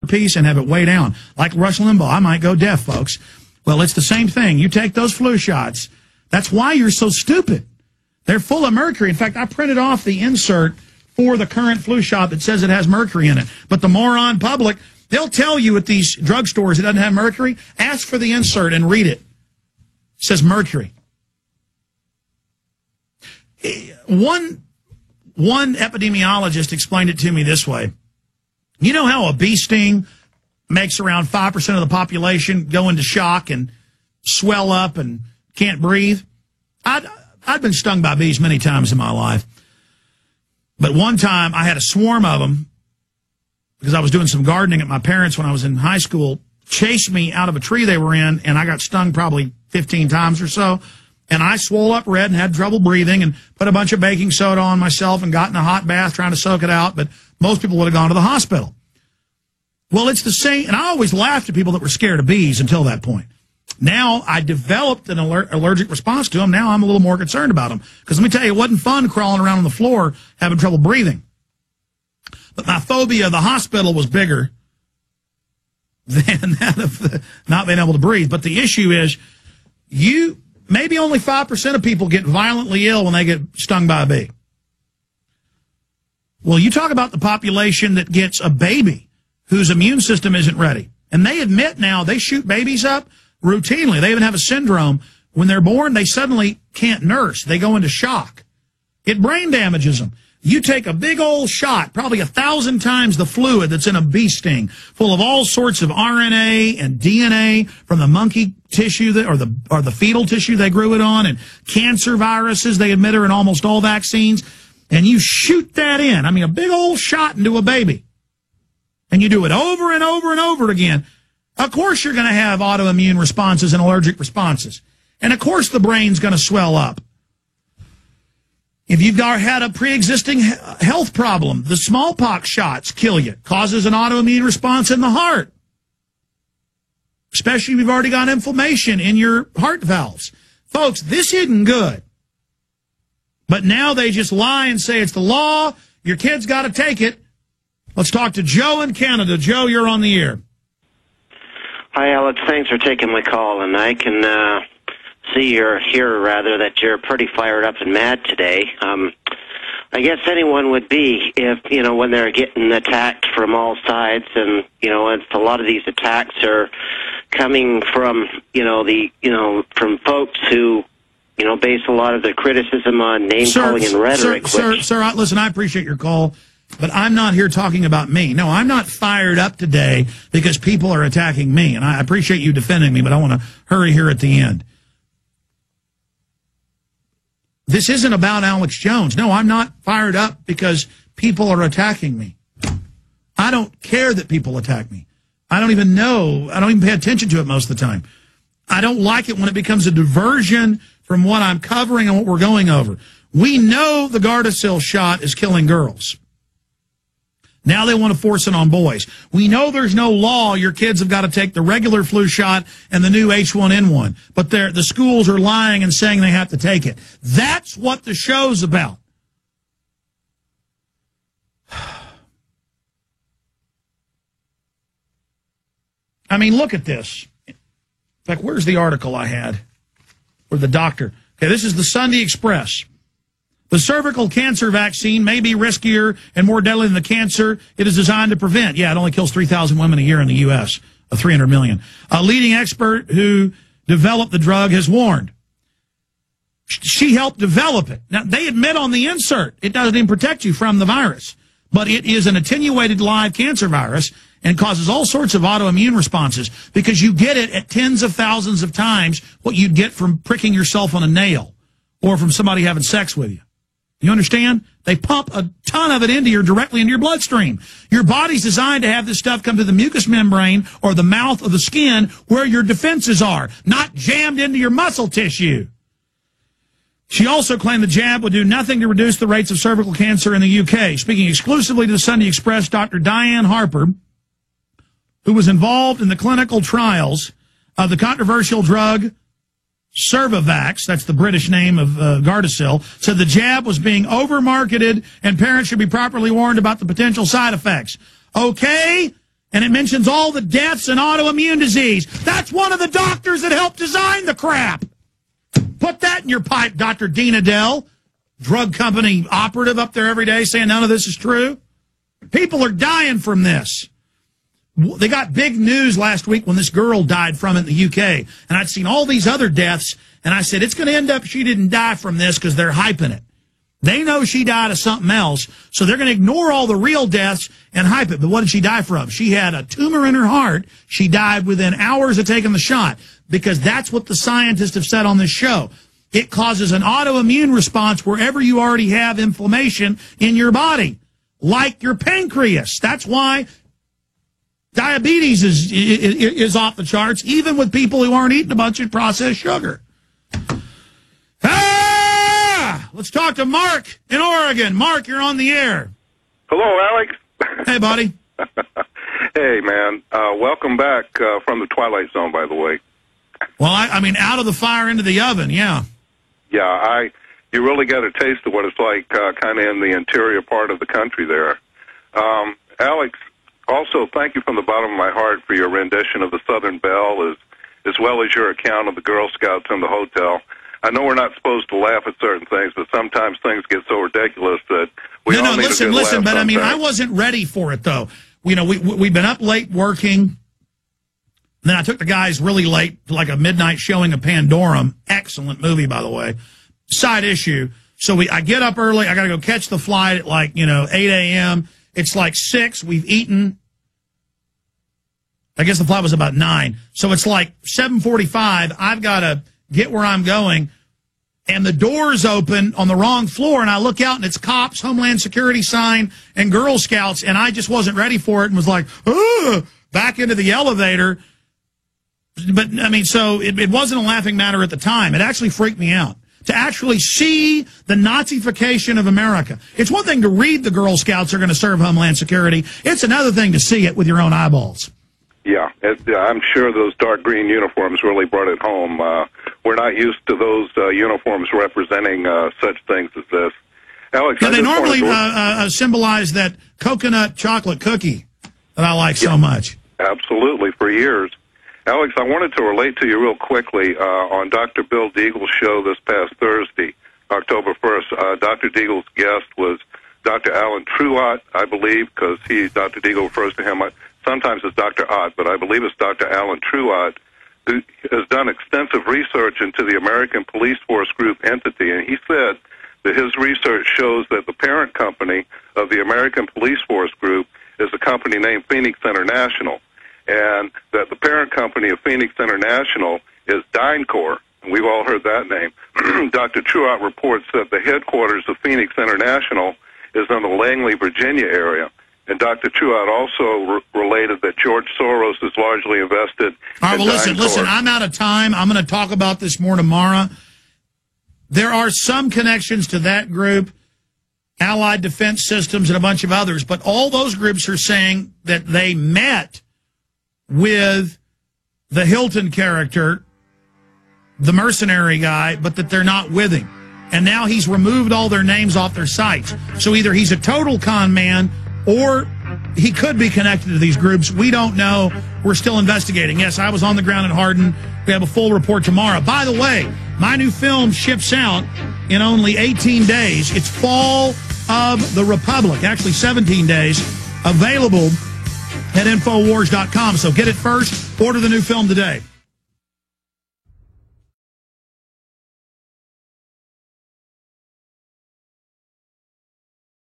piece and have it way down. Like Rush Limbaugh, I might go deaf, folks. Well, it's the same thing. You take those flu shots. That's why you're so stupid. They're full of mercury. In fact, I printed off the insert for the current flu shot that says it has mercury in it. But the moron public, they'll tell you at these drugstores it doesn't have mercury. Ask for the insert and read it. It says mercury. One epidemiologist explained it to me this way. You know how a bee sting makes around 5% of the population go into shock and swell up and can't breathe? I'd been stung by bees many times in my life. But one time I had a swarm of them because I was doing some gardening at my parents' when I was in high school, chased me out of a tree they were in, and I got stung probably 15 times or so. And I swole up red and had trouble breathing and put a bunch of baking soda on myself and got in a hot bath trying to soak it out. But most people would have gone to the hospital. Well, it's the same. And I always laughed at people that were scared of bees until that point. Now I developed an allergic response to them. Now I'm a little more concerned about them. Because let me tell you, it wasn't fun crawling around on the floor having trouble breathing. But my phobia of the hospital was bigger than that of not being able to breathe. But the issue is, maybe only 5% of people get violently ill when they get stung by a bee. Well, you talk about the population that gets a baby whose immune system isn't ready. And they admit now they shoot babies up routinely. They even have a syndrome. When they're born, they suddenly can't nurse. They go into shock. It brain damages them. You take a big old shot, probably 1,000 times the fluid that's in a bee sting, full of all sorts of RNA and DNA from the monkey tissue or the fetal tissue they grew it on, and cancer viruses they admit are in almost all vaccines, and you shoot that in. I mean, a big old shot into a baby. And you do it over and over and over again. Of course you're going to have autoimmune responses and allergic responses. And of course the brain's going to swell up. If you've had a pre-existing health problem, the smallpox shots kill you. Causes an autoimmune response in the heart. Especially if you've already got inflammation in your heart valves. Folks, this isn't good. But now they just lie and say it's the law. Your kid's got to take it. Let's talk to Joe in Canada. Joe, you're on the air. Hi, Alex. Thanks for taking my call. And I can hear that you're pretty fired up and mad today. I guess anyone would be if, when they're getting attacked from all sides. And, it's a lot of these attacks are coming from, from folks who, base a lot of their criticism on name-calling and rhetoric. Sir, listen, I appreciate your call, but I'm not here talking about me. No, I'm not fired up today because people are attacking me, and I appreciate you defending me, but I want to hurry here at the end. This isn't about Alex Jones. No, I'm not fired up because people are attacking me. I don't care that people attack me. I don't even know. I don't even pay attention to it most of the time. I don't like it when it becomes a diversion from what I'm covering and what we're going over. We know the Gardasil shot is killing girls. Now they want to force it on boys. We know there's no law. Your kids have got to take the regular flu shot and the new H1N1. But the schools are lying and saying they have to take it. That's what the show's about. I mean, look at this. In fact, where's the article I had? Or the doctor. Okay, this is the Sunday Express. The cervical cancer vaccine may be riskier and more deadly than the cancer it is designed to prevent. Yeah, it only kills 3,000 women a year in the U.S., 300 million. A leading expert who developed the drug has warned. She helped develop it. Now, they admit on the insert it doesn't even protect you from the virus, but it is an attenuated live cancer virus and causes all sorts of autoimmune responses because you get it at tens of thousands of times what you'd get from pricking yourself on a nail or from somebody having sex with you. You understand? They pump a ton of it directly into your bloodstream. Your body's designed to have this stuff come to the mucous membrane or the mouth or the skin where your defenses are, not jammed into your muscle tissue. She also claimed the jab would do nothing to reduce the rates of cervical cancer in the UK. Speaking exclusively to the Sunday Express, Dr. Diane Harper, who was involved in the clinical trials of the controversial drug Cervavax, that's the British name of Gardasil, said the jab was being over-marketed and parents should be properly warned about the potential side effects. Okay, And it mentions all the deaths and autoimmune disease. That's one of the doctors that helped design the crap. Put that in your pipe, Dr. Dean Dell, drug company operative up there every day saying none of this is true. People are dying from this. They got big news last week when this girl died from it in the UK. And I'd seen all these other deaths, and I said, it's going to end up she didn't die from this because they're hyping it. They know she died of something else, so they're going to ignore all the real deaths and hype it. But what did she die from? She had a tumor in her heart. She died within hours of taking the shot, because that's what the scientists have said on this show. It causes an autoimmune response wherever you already have inflammation in your body, like your pancreas. That's why diabetes is off the charts, even with people who aren't eating a bunch of processed sugar. Let's talk to Mark in Oregon. Mark, you're on the air. Hello, Alex. Hey, buddy. Hey, man. Welcome back from the Twilight Zone, by the way. Well, I mean, out of the fire into the oven, yeah. Yeah, you really got a taste of what it's like kind of in the interior part of the country there. Alex, also, thank you from the bottom of my heart for your rendition of the Southern Belle, as well as your account of the Girl Scouts in the hotel. I know we're not supposed to laugh at certain things, but sometimes things get so ridiculous that we all need a good laugh but I mean, I sometimes. wasn't ready for it, though. You know, we've been up late working. And then I took the guys really late to like a midnight showing of Pandorum. Excellent movie, by the way. Side issue. So I get up early. I got to go catch the flight at like, 8 a.m. It's like 6. We've eaten. I guess the flight was about 9. So it's like 7:45. I've got to get where I'm going, and the doors open on the wrong floor, and I look out, and it's cops, Homeland Security sign, and Girl Scouts, and I just wasn't ready for it and was like, back into the elevator. But, I mean, so it wasn't a laughing matter at the time. It actually freaked me out to actually see the Nazification of America. It's one thing to read the Girl Scouts are going to serve Homeland Security. It's another thing to see it with your own eyeballs. Yeah, I'm sure those dark green uniforms really brought it home. We're not used to those uniforms representing such things as this. Alex, yeah, they normally symbolize that coconut chocolate cookie that I like so much. Absolutely, for years. Alex, I wanted to relate to you real quickly on Dr. Bill Deagle's show this past Thursday, October 1st. Dr. Deagle's guest was Dr. Alan Truott, I believe, because Dr. Deagle refers to him sometimes as Dr. Ott, but I believe it's Dr. Alan Truott, who has done extensive research into the American Police Force Group entity, and he said that his research shows that the parent company of the American Police Force Group is a company named Phoenix International, and that the parent company of Phoenix International is DynCorp, and we've all heard that name. Dr. Truott reports that the headquarters of Phoenix International is in the Langley, Virginia area. And Dr. Truott also related that George Soros is largely invested All right, in well, listen, DynCorp. I'm out of time. I'm going to talk about this more tomorrow. There are some connections to that group, Allied Defense Systems, and a bunch of others, but all those groups are saying that they met with the Hilton character, the mercenary guy, but that they're not with him. And now he's removed all their names off their sites. So either he's a total con man or he could be connected to these groups. We don't know. We're still investigating. Yes, I was on the ground in Hardin. We have a full report tomorrow. By the way, my new film ships out in only 18 days. It's Fall of the Republic, actually 17 days, available at Infowars.com. So get it first. Order the new film today.